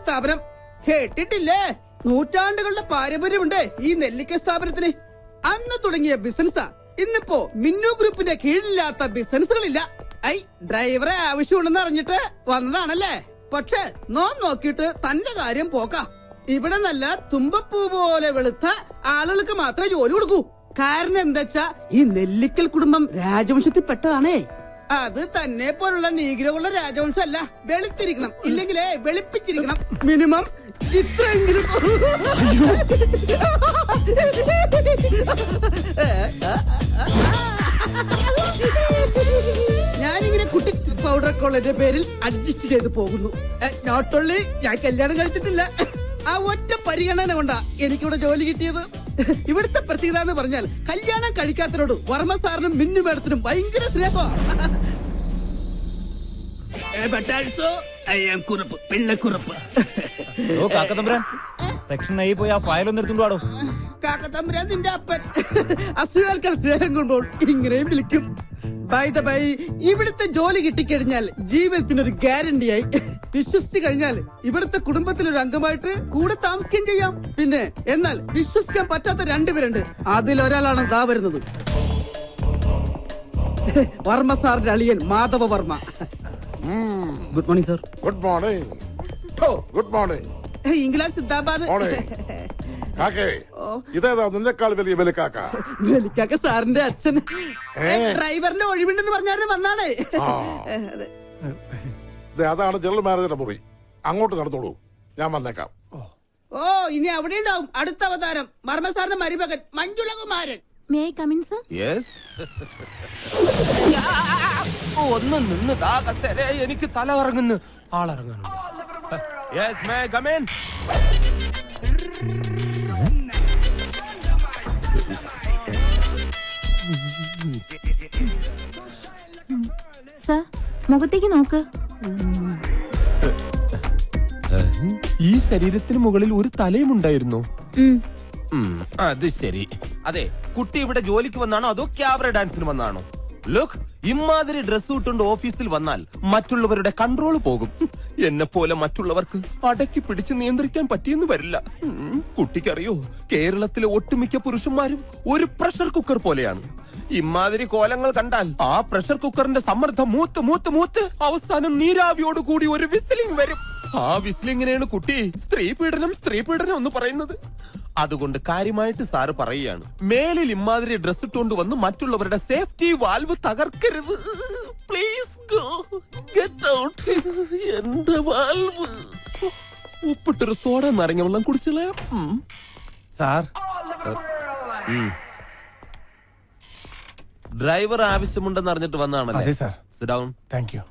സ്ഥാപനം കേട്ടിട്ടില്ലേ? നൂറ്റാണ്ടുകളുടെ പാരമ്പര്യമുണ്ട് ഈ നെല്ലിക്ക സ്ഥാപനത്തിന്. അന്ന് തുടങ്ങിയ ബിസിനസ്സാ. ഇന്നിപ്പോ മിന്നു ഗ്രൂപ്പിന്റെ കീഴിലില്ലാത്ത ബിസിനസ്സുകളില്ല. ഡ്രൈവറെ ആവശ്യമുണ്ടെന്ന് അറിഞ്ഞിട്ട് വന്നതാണല്ലേ? പക്ഷെ നോക്കിയിട്ട് തന്റെ കാര്യം പോക്കാം. ഇവിടെ നല്ല തുമ്പപ്പൂ പോലെ വെളുത്ത ആളുകൾക്ക് മാത്രമേ ജോലി കൊടുക്കൂ. കാരണം എന്താ, ഈ നെല്ലിക്കൽ കുടുംബം രാജവംശത്തിൽ പെട്ടതാണേ. അത് തന്നെ പോലുള്ള നീഗ്രകളുടെ രാജവംശം അല്ല. വെളുത്തിരിക്കണം, ഇല്ലെങ്കിലേ വെളുപ്പിച്ചിരിക്കണം. മിനിമം ഇത്രയെങ്കിലും. ഞാനിങ്ങനെ കുട്ടി പൗഡർ കോളേജിന്റെ പേരിൽ അഡ്ജസ്റ്റ് ചെയ്ത് പോകുന്നു. നോട്ട് ഓൺലി ഞാൻ കല്യാണം കഴിച്ചിട്ടില്ല, ആ ഒറ്റ പരിഗണന കൊണ്ടാ എനിക്കിവിടെ ജോലി കിട്ടിയത്. ഇവിടുത്തെ പ്രത്യേകത എന്ന് പറഞ്ഞാൽ കല്യാണം കഴിക്കാത്തവരോട് വർമ്മ സാറിനും മിന്നു മേഡത്തിനും ഭയങ്കര സ്നേഹം. കാക്കത്തമ്പുരാൻ നിന്റെ അപ്പൻ അസുഖാൽക്കാർ സ്നേഹം കൊണ്ടോൾ ഇങ്ങനെയും വിളിക്കും. ബൈ ദ ബൈ, ഇവിടുത്തെ ജോലി കിട്ടിക്കഴിഞ്ഞാൽ ജീവിതത്തിനൊരു ഗ്യാരണ്ടിയായി. വിശ്വസിച്ചു കഴിഞ്ഞാൽ ഇവിടുത്തെ കുടുംബത്തിലൊരു അംഗമായിട്ട് കൂടെ താമസിക്കുകയും ചെയ്യാം. പിന്നെ എന്നാൽ വിശ്വസിക്കാൻ പറ്റാത്ത രണ്ടുപേരുണ്ട്. അതിലൊരാളാണ് ദാ വരുന്നത്, വർമ്മ സാറിന്റെ അളിയൻ Madhava Varma. Good morning sir. Good morning. Good morning. England Siddhabad. ഇതേതാ നിന്നെക്കാൾ വലിയ വെലിക്കാക്ക? വെലിക്കാക്ക സാറിന്റെ അച്ഛൻ. ഡ്രൈവറിന്റെ ഒഴിവുണ്ടെന്ന് പറഞ്ഞാലും വന്നാണേ. അതാണ് ജനറൽ മാനേജറുടെ മുറി. അങ്ങോട്ട് നടന്നോളൂ, ഞാൻ വന്നേക്കാം. ഓ, ഇനി അവിടെ ഉണ്ടാവും അടുത്ത അവതാരം. വർമ്മ സാറിന്റെ മരുമകൻ മഞ്ജുളകുമാരൻ. ഒന്ന് നിന്ന് എനിക്ക് തല ഇറങ്ങുന്നു. ആളിറങ്ങുന്നു. സർ, മുഖത്തേക്ക് നോക്ക്. ഈ ശരീരത്തിന് മുകളിൽ ഒരു തലയും ഉണ്ടായിരുന്നു. അത് ശരി. അതെ, കുട്ടി ഇവിടെ ജോലിക്ക് വന്നാണോ അതോ ക്യാബറ ഡാൻസിന് വന്നാണോ? ലുക്ക്, ഇമാതിരി ഡ്രസ് ഇട്ടുകൊണ്ട് ഓഫീസിൽ വന്നാൽ മറ്റുള്ളവരുടെ കൺട്രോൾ പോകും. എന്നെ പോലെ മറ്റുള്ളവർക്ക് അടക്കി പിടിച്ച് നിയന്ത്രിക്കാൻ പറ്റിയെന്ന് വരില്ല. കുട്ടിക്കറിയോ, കേരളത്തിലെ ഒട്ടുമിക്ക പുരുഷന്മാരും ഒരു പ്രഷർ കുക്കർ പോലെയാണ്. ഇമാതിരി കോലങ്ങൾ കണ്ടാൽ ആ പ്രഷർ കുക്കറിന്റെ സമ്മർദ്ദം മൂത്ത് മൂത്ത് മൂത്ത് അവസാനം നീരാവിയോട് കൂടി ഒരു വിസിലിംഗ് വരും. ആ വിസിലിങ്ങിനെയാണ് കുട്ടി സ്ത്രീ പീഡനം എന്ന് പറയുന്നത്. അതുകൊണ്ട് കാര്യമായിട്ട് സാറ് പറയുകയാണ്, മേലിൽ ഇമാതിരി ഡ്രസ് ഇട്ടുകൊണ്ട് വന്ന് മറ്റുള്ളവരുടെ സേഫ്റ്റി വാൽവ് തകർക്കരുത്. Please go get out. എന്റെ വാൽവ് ഉപ്പിട്ടൊരു സോഡ നാരങ്ങ വെള്ളം കുടിച്ചില്ല സാർ. ഡ്രൈവർ ആവശ്യമുണ്ടെന്ന് അറിഞ്ഞിട്ട് വന്നാണല്ലേ? അതെ sir. Sit down. Thank you.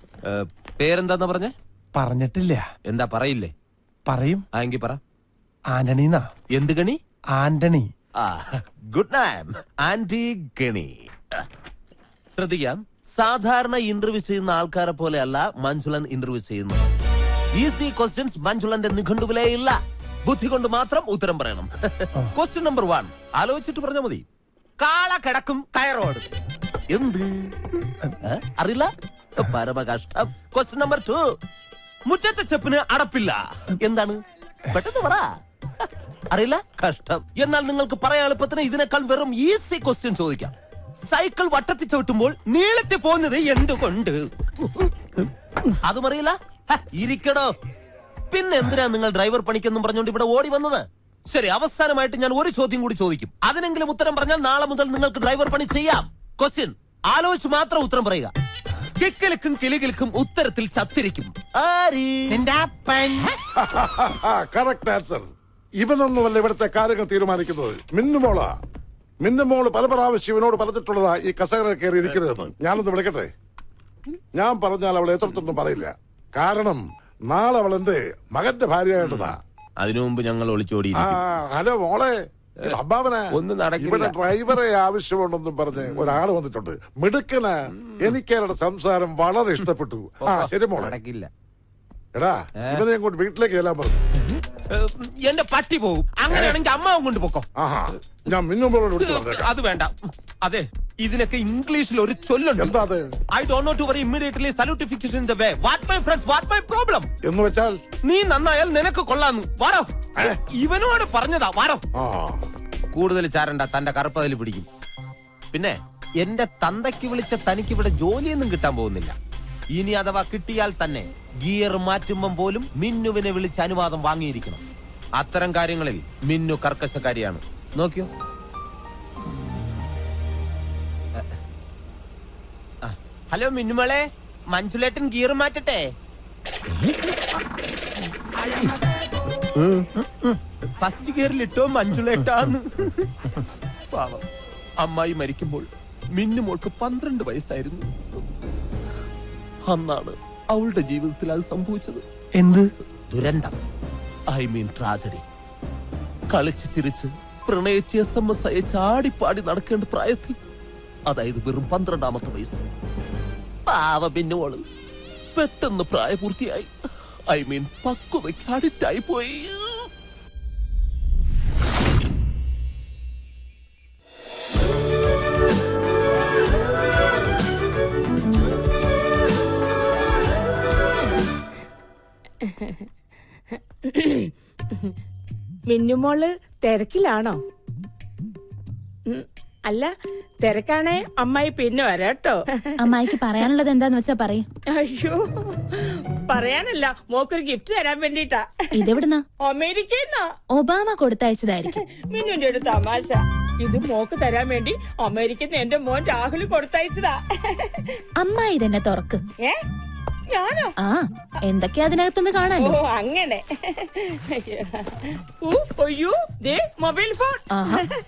പേരെന്താന്ന് പറഞ്ഞേ? പറഞ്ഞിട്ടില്ല. എന്താ പറയില്ലേ? പറയും. എങ്കിൽ പറ. ആന്റണിന്നാ. എന്ത് ഗണി? ആന്റണി. ഗുഡ് നൈം, ആന്റി ഗണി. ശ്രദ്ധിക്കാം, സാധാരണ ഇന്റർവ്യൂ ചെയ്യുന്ന ആൾക്കാരെ പോലെ അല്ല മഞ്ജുളൻ ഇന്റർവ്യൂ ചെയ്യുന്നത്. ഈസി ക്വസ്റ്റ്യൻസ് മഞ്ജുളന്റെ നിഘണ്ടുവിലേ ഇല്ല. ബുദ്ധി കൊണ്ട് മാത്രം ഉത്തരം പറയണം. ക്വസ്റ്റ്യൻ നമ്പർ 1 ആലോചിച്ചിട്ട് പറഞ്ഞാൽ മതി. കാള കിടക്കും കയറോട്. എന്ത് അറിയില്ല? പരമകഷ്ടം. ക്വസ്റ്റ്യൻ നമ്പർ 2 മുറ്റത്തെ ചെപ്പിന് അടപ്പില്ല. എന്താണ്? പെട്ടെന്ന് പറ. അറിയില്ല? കഷ്ടം. എന്നാൽ നിങ്ങൾക്ക് പറയാൻ എളുപ്പത്തിന് ഇതിനേക്കാൾ വെറും ഈസി ക്വസ്റ്റ്യൻ ചോദിക്കാം. സൈക്കിൾ വട്ടത്തിൽ ചവിട്ടുമ്പോൾ നീളത്തിൽ പോകുന്നത് എന്തുകൊണ്ട്? അതും അറിയില്ല? ഇരിക്കടോ. പിന്നെ എന്തിനാ നിങ്ങൾ ഡ്രൈവർ പണിക്കെന്നും പറഞ്ഞുകൊണ്ട് ഇവിടെ ഓടി വന്നത്? ശരി, അവസാനമായിട്ട് ഞാൻ ഒരു ചോദ്യം കൂടി ചോദിക്കും. അതിനെങ്കിലും ഉത്തരം പറഞ്ഞാൽ നാളെ മുതൽ നിങ്ങൾക്ക് ഡ്രൈവർ പണി ചെയ്യാം. ക്വസ്റ്റ്യൻ ആലോചിച്ച് മാത്രം ഉത്തരം പറയുക. കിക്കിലിക്കും കിളികിൽക്കും ഉത്തരത്തിൽ ചത്തിരിക്കും. Correct answer. ഇവനൊന്നുമല്ല ഇവിടുത്തെ കാര്യങ്ങൾ തീരുമാനിക്കുന്നത്, മിന്നുമോളാ. മിന്നുമോള് പല പ്രാവശ്യം ഇവനോട് പറഞ്ഞിട്ടുള്ളതാ ഈ കസേര കയറി ഇരിക്കരുതെന്ന്. ഞാനൊന്ന് വിളിക്കട്ടെ? ഞാൻ പറഞ്ഞാൽ അവൾ എത്രത്തൊന്നും പറയില്ല. കാരണം നാളെ അവൾ എന്റെ മകന്റെ ഭാര്യയായിട്ടതാ. അതിനു മുമ്പ് ഞങ്ങൾ ഒളിച്ചോടി. ഹലോ മോളെ, ഇവിടെ ഡ്രൈവറെ ആവശ്യമുണ്ടെന്നും പറഞ്ഞ് ഒരാള് വന്നിട്ടുണ്ട്. മിടുക്കനാ. എനിക്ക് അവരുടെ സംസാരം വളരെ ഇഷ്ടപ്പെട്ടു. ശരി മോളെ. എടാ, ഇവനെ അങ്ങോട്ട് വീട്ടിലേക്ക് ചെല്ലാൻ പറഞ്ഞു. എന്റെ പട്ടി പോവും. അങ്ങനെയാണെങ്കിൽ അമ്മാവും കൊണ്ട് പോക്കോ. ഞാൻ മിന്നുമ്പോളോട് വിളിച്ചു. അത് വേണ്ട. അതെ, ഇതിനൊക്കെ ഇംഗ്ലീഷിൽ ഒരു ചൊല്ലുണ്ട്. എന്താ അത്? I don't know to worry immediately salutification in the way. What my friends, what my problem? എന്ന് വെച്ചാൽ നീ നന്നായാൽ നിനക്ക് കൊള്ളാന്ന്. വാടോ, ഇവനോട് പറഞ്ഞതാ. വാടോ. ആ കൂടുതൽ ചാരണ്ട, തന്റെ കറുപ്പതിൽ പിടിക്കും. പിന്നെ എന്റെ തന്തയ്ക്ക് വിളിച്ച തനിക്ക് ഇവിടെ ജോലിയൊന്നും കിട്ടാൻ പോകുന്നില്ല. ഇനി അഥവാ കിട്ടിയാൽ തന്നെ ഗിയർ മാറ്റുമ്പം പോലും മിന്നുവിനെ വിളിച്ച് അനുവാദം വാങ്ങിയിരിക്കണം. അത്തരം കാര്യങ്ങളിൽ മിന്നു കർക്കശക്കാരിയാണ്. നോക്കിയോ. ഹലോ മിന്നുമോളെ, മഞ്ജുലേട്ടൻ ഗിയർ മാറ്റട്ടെ? ഫസ്റ്റ് ഗിയറിലിട്ടോ മഞ്ജുലേട്ടാന്ന്. പാവം, അമ്മായി മരിക്കുമ്പോൾ മിന്നുമോൾക്ക് 12 വയസ്സായിരുന്നു. അന്നാണ് അവളുടെ ജീവിതത്തിൽ അത് സംഭവിച്ചത്. എന്ത് ദുരന്തം, ഐ മീൻ ട്രാജഡി. കളിച്ച് ചിരിച്ച് പ്രണയിച്ച് SMS അയച്ച് ആടിപ്പാടി നടക്കേണ്ട പ്രായത്തിൽ, അതായത് വെറും 12ാമത്തെ വയസ്സ്, പാവ മിന്നുമോള് പെട്ടെന്ന് പ്രായപൂർത്തിയായി. ഐ മീൻ പക്വതയ്ക്ക് അഡിക്റ്റായി പോയി. മിന്നുമോള് തിരക്കിലാണോ? അല്ല, തിരക്കാണേ അമ്മായി പിന്നെ വരാട്ടോ. അമ്മായിക്ക് പറയാനുള്ളത് എന്താന്ന് വെച്ചാ പറയും. അയ്യോ, പറയാനല്ല, മോക്കൊരു ഗിഫ്റ്റ് തരാൻ വേണ്ടിട്ടാ. ഇതെവിടുന്നാ? അമേരിക്കന്നാ. ഒബാമ കൊടുത്തയച്ചതായിരിക്കും. മിന്നുന്റെ ഒരു തമാശ. ഇത് മോക്ക് തരാൻ വേണ്ടി അമേരിക്കന്ന് എന്റെ മോൻ രാഹുൽ കൊടുത്തയച്ചതാ. അമ്മായി തന്നെ തുറക്ക്. ഞാനോ? ആ, എന്തൊക്കെയാ അതിനകത്തുനിന്ന് കാണാനോ? ഓ അങ്ങനെ. അയ്യോ, ദേ മൊബൈൽ ഫോൺ.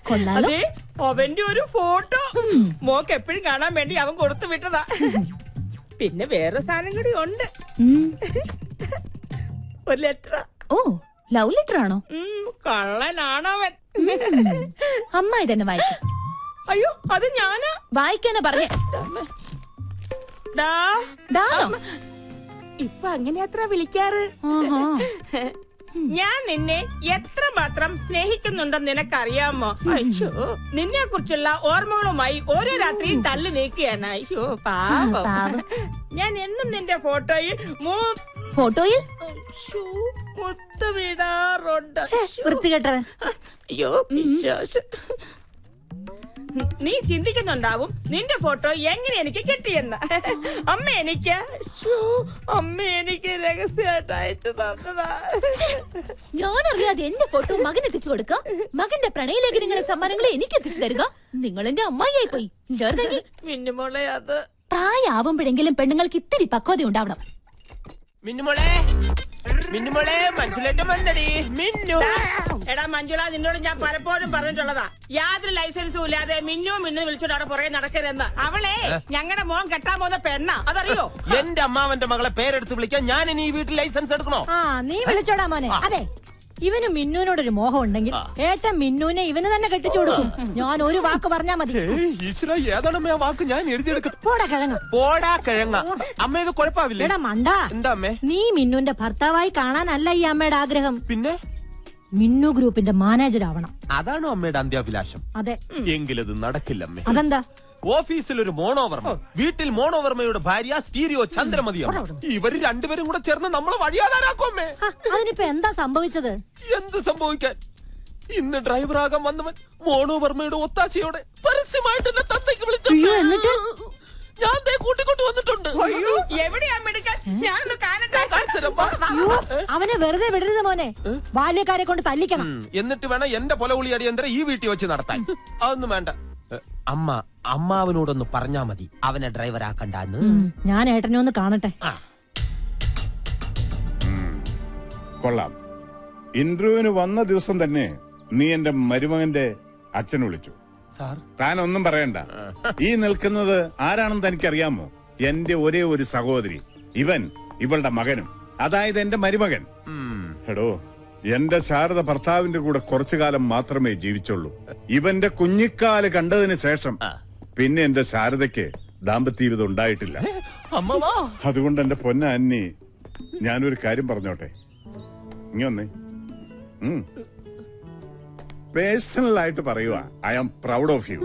കൊള്ളാലോ. അതെ, അവന്റെ ഒരു ഫോട്ടോ മോക്ക് എപ്പോഴും കാണാൻ വേണ്ടി അവൻ കൊടുത്തു വിട്ടതാ. പിന്നെ വേറെ സാധനം കൂടി ഉണ്ട്. ഒരു ലെറ്റർ. ഓ, ലവ് ലെറ്റർ ആണോ? കള്ളനാണവൻ. അമ്മായി തന്നെ വായിക്കും. അയ്യോ, അത് ഞാനാ. വായിക്കാനാ പറഞ്ഞേ. ഇപ്പൊ അങ്ങനെ അത്ര വിളിക്കാറ്. ഞാൻ നിന്നെ എത്രമാത്രം സ്നേഹിക്കുന്നുണ്ടെന്ന് നിനക്കറിയാമോ? അയ്യോ, നിന്നെ കുറിച്ചുള്ള ഓർമ്മകളുമായി ഓരോ രാത്രിയും തള്ളി നീക്കുകയാണ്. അയ്യോ പാവം. ഞാൻ എന്നും നിന്റെ ഫോട്ടോയിൽ മുത്തമിടാറുണ്ട്. വൃത്തികെട്ടവൻ. അയ്യോ വിശ്വാസം. നീ ചിന്തിക്കുന്നുണ്ടാവും നിന്റെ ഫോട്ടോ എങ്ങനെ എനിക്ക് കിട്ടിയെന്ന്. അമ്മ എനിക്ക് രഹസ്യമായിട്ട് അയച്ചു തന്നതാ. ഞാനറിയാതെ എന്റെ ഫോട്ടോ മകൻ എത്തിച്ചു കൊടുക്ക. മകന്റെ പ്രണയലേഖനങ്ങളെ സമ്മാനങ്ങളെ എനിക്ക് എത്തിച്ചു തരിക. നിങ്ങൾ എന്റെ അമ്മായിയായി പോയി. മിന്നുമോളെ, അത് പ്രായമാവുമ്പോഴെങ്കിലും പെണ്ണുങ്ങൾക്ക് ഇത്തിരി പക്വത ഉണ്ടാവണം. മിന്നുമോളെ, മഞ്ജുലേട്ടൻ വന്നടി. മിന്നു. എടാ മഞ്ജുള, നിന്നോട് ഞാൻ പലപ്പോഴും പറഞ്ഞിട്ടുള്ളതാ, യാതൊരു ലൈസൻസും ഇല്ലാതെ മിന്നു വിളിച്ചോണ്ട് അവിടെ പുറകെ നടക്കരുതെന്ന്. അവളെ ഞങ്ങളുടെ മോൻ കെട്ടാൻ പോകുന്ന പെണ്ണാ, അതറിയോ? എന്റെ അമ്മാവന്റെ മകളെ പേരെടുത്ത് വിളിക്കാൻ ഞാൻ ഇനി ഈ വീട്ടിൽ ലൈസൻസ് എടുക്കണോ? നീ വിളിച്ചോടാ മോനെ. അതെ, ഇവന് മിന്നുവിനോടൊരു മോഹം ഉണ്ടെങ്കിൽ ഏട്ടൻ മിന്നുവിനെ ഇവന് തന്നെ കെട്ടിച്ചു കൊടുക്കും. ഞാൻ ഒരു വാക്ക് പറഞ്ഞാ മതി. ഈശ്വര, ഏതാണ് വാക്ക്? ഞാൻ എഴുതിയെടുക്കും. പോടാ കിഴങ്ങ. പോടാ കിഴങ്ങ. അമ്മ ഇത് കുഴപ്പമില്ല. എടാ മണ്ടാ, എന്താ അമ്മേ? നീ മിന്നുവിന്റെ ഭർത്താവായി കാണാനല്ല ഈ അമ്മയുടെ ആഗ്രഹം. പിന്നെ മിന്നു ഗ്രൂപ്പിന്റെ മാനേജർ ആവണം. അതാണോ അമ്മയുടെ അന്ത്യാഭിലാഷം? അതെ. എങ്കിലത് നടക്കില്ല അമ്മേ. അതെന്താ? ഓഫീസിൽ ഒരു മോണോവർമ്മ, വീട്ടിൽ മോണോവർമ്മയുടെ ഭാര്യ സ്റ്റീരിയോ ചന്ദ്രമതിയാണ്. ഇവര് രണ്ടുപേരും കൂടെ ചേർന്ന് നമ്മളെ വഴിയാതാരാക്കും അമ്മേ. അതിനിപ്പോ എന്താ സംഭവിച്ചത്? എന്ത് സംഭവിക്കാൻ? ഇന്ന് ഡ്രൈവറാകാൻ വന്നവൻ മോണോവർമ്മയുടെ ഒത്താശയോടെ പരസ്യമായിട്ട് എന്നെ തന്തയ്ക്ക് വിളിച്ചു. എന്നിട്ട് ഞാൻ കൂട്ടിക്കൊണ്ട് വന്നിട്ടുണ്ട്. അവനെ വെറുതെ വിടരുത് മോനെ. ബാല്യക്കാരെ കൊണ്ട് തല്ലിക്കണം. എന്നിട്ട് വേണം എന്റെ പൊലവുളി അടിയന്തരം ഈ വീട്ടിൽ വെച്ച് നടത്താൻ. അതൊന്നും വേണ്ട. അമ്മാവനോടൊന്ന് പറഞ്ഞാ മതി അവനെ ഡ്രൈവറാക്കണ്ടെന്ന്. ഞാൻ ഏട്ടനെ ഒന്ന് കാണട്ടെ. കൊള്ളാം. ഇന്റർവ്യൂവിന് വന്ന ദിവസം തന്നെ നീ എന്റെ മരുമകന്റെ അച്ഛനെ വിളിച്ചു. താൻ ഒന്നും പറയണ്ട. ഈ നിൽക്കുന്നത് ആരാണെന്ന് തനിക്കറിയാമോ? എന്റെ ഒരേ ഒരു സഹോദരി. ഇവളുടെ മകനും, അതായത് എന്റെ മരുമകൻ. എടോ, എന്റെ ശാരദ ഭർത്താവിന്റെ കൂടെ കുറച്ചു കാലം മാത്രമേ ജീവിച്ചുള്ളൂ. ഇവന്റെ കുഞ്ഞിക്കാല് കണ്ടതിന് ശേഷം പിന്നെ എന്റെ ശാരദയ്ക്ക് ദാമ്പത്യ ജീവിതം ഉണ്ടായിട്ടില്ല. അതുകൊണ്ട് എന്റെ പൊന്ന അന്നി, ഞാനൊരു കാര്യം പറഞ്ഞോട്ടെ. ഇനി വന്നേ. പേഴ്സണൽ ആയിട്ട് പറയുക, I am proud of you.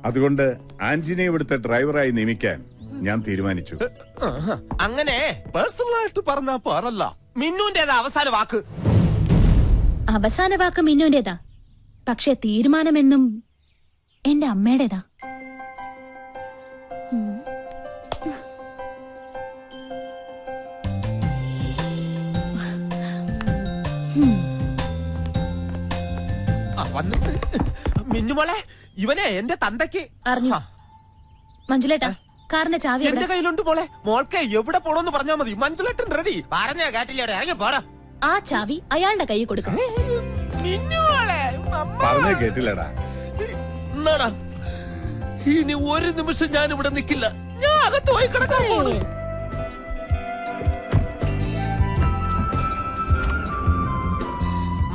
അതുകൊണ്ട് ആന്റണിയെ ഇവിടുത്തെ ഡ്രൈവറായി നിയമിക്കാൻ ഞാൻ തീരുമാനിച്ചു. അങ്ങനെ പേഴ്സണലായിട്ട് പറഞ്ഞാ പോരല്ല. മിന്നുന്റേതാ അവസാന വാക്ക്. അവസാന വാക്ക് മിന്നുന്റേതാ, പക്ഷെ തീരുമാനമെന്നും എന്റെ അമ്മയുടേതാ. മിന്നുമോളെ, ഇവനെ എന്റെ തന്തയ്ക്ക് അറിഞ്ഞു. മഞ്ജുലേട്ടാ, കാറിന്റെ ചാവി എവിടെ? എന്റെ കയ്യിലുണ്ട് മോളെ. മോൾക്ക് എവിടെ പോണോന്ന് പറഞ്ഞാ മതി. മഞ്ജുലേട്ടൻ റെഡി. പറഞ്ഞ കാട്ടില്ലേ, ഇറങ്ങി പോടാ. ആ ചാവി അയാളുടെ കയ്യിൽ കൊടുക്കും. പറഞ്ഞേ കേട്ടില്ലടാ. എന്നാടാ, ഇനി ഒരു നിമിഷം ഞാൻ ഇവിടെ നിൽക്കില്ല. ഞാൻ അകത്ത് പോയി കിടക്കാൻ പോണു.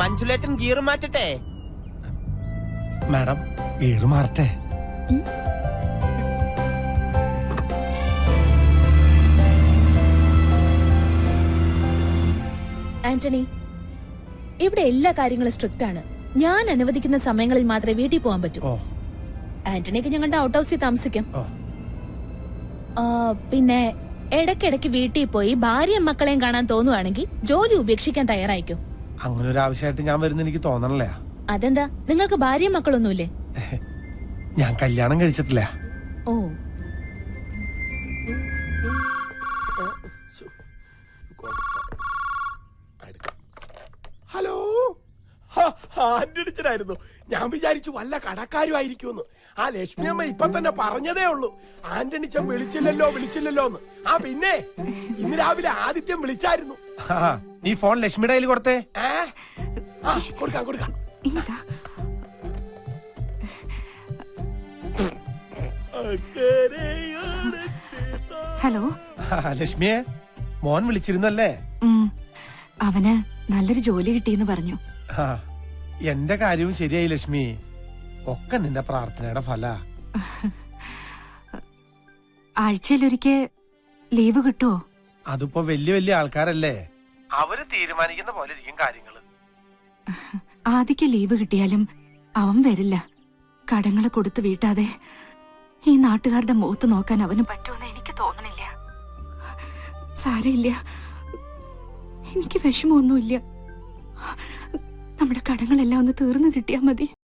മഞ്ജുലേട്ടൻ ഗിയർ മാറ്റട്ടെ? മാഡം ഗിയർ മാറട്ടെ? ആന്റണി, ഇവിടെ എല്ലാ കാര്യങ്ങളും സ്ട്രിക്റ്റ് ആണ്. ഞാൻ അനുവദിക്കുന്ന സമയങ്ങളിൽ മാത്രമേ വീട്ടിൽ പോകാൻ പറ്റൂ. ഓ ആന്റണിക്ക് ഞങ്ങളുടെ ഔട്ട് ഹൗസിൽ താമസിക്കാം. ഓ പിന്നെ ഇടയ്ക്കിടയ്ക്ക് വീട്ടിൽ പോയി ഭാര്യയും മക്കളെയും കാണാൻ തോന്നുവാണെങ്കിൽ ജോലി ഉപേക്ഷിക്കാൻ തയ്യാറായിക്കോ. അങ്ങനെ ഒരു ആവശ്യമായിട്ട് ഞാൻ വരുന്ന എനിക്ക് തോന്നണല്ലേ. അതെന്താ, നിങ്ങൾക്ക് ഭാര്യയും മക്കളൊന്നുമില്ലേ? ഞാൻ കല്യാണം കഴിച്ചിട്ടില്ല. ഓ, ഹലോ, ആന്റണിച്ചനായിരുന്നു. ഞാൻ വിചാരിച്ചു വല്ല കടക്കാരുമായിരിക്കുമെന്ന്. ആ ലക്ഷ്മി അമ്മ ഇപ്പൊ തന്നെ പറഞ്ഞതേ ഉള്ളൂ, ആന്റണിച്ചൻ വിളിച്ചില്ലല്ലോ എന്ന്. ആ പിന്നെ ഇന്ന് രാവിലെ ആദിത്യം വിളിച്ചായിരുന്നു. നീ ഫോൺ ലക്ഷ്മിയുടെ കയ്യിൽ കൊടുത്തേ. കൊടുക്കാം. ഹലോ ലക്ഷ്മിയെ, മോൻ വിളിച്ചിരുന്നല്ലേ? അവന് നല്ലൊരു ജോലി കിട്ടിയെന്ന് പറഞ്ഞു. എന്റെ കാര്യവും ശരിയായി ലക്ഷ്മി. ഒക്കെ നിന്റെ പ്രാർത്ഥനയുടെ ഫല. ആഴ്ചയിലൊരിക്കൽ ലീവ് കിട്ടുമോ? അതിപ്പോ വലിയ വലിയ ആൾക്കാരല്ലേ, അവര് തീരുമാനിക്കുന്ന പോലെ ഇരിക്കും കാര്യങ്ങള്. ആദിക്ക് ലീവ് കിട്ടിയാലും അവൻ വരില്ല. കടങ്ങള് കൊടുത്ത് വീട്ടാതെ ഈ നാട്ടുകാരുടെ മുഖത്ത് നോക്കാൻ അവന് പറ്റുമെന്ന് എനിക്ക് തോന്നണില്ല. സാരമില്ല, എനിക്ക് വിഷമമൊന്നുമില്ല. നമ്മുടെ കടങ്ങളെല്ലാം ഒന്ന് തീർന്നു കിട്ടിയാൽ മതി.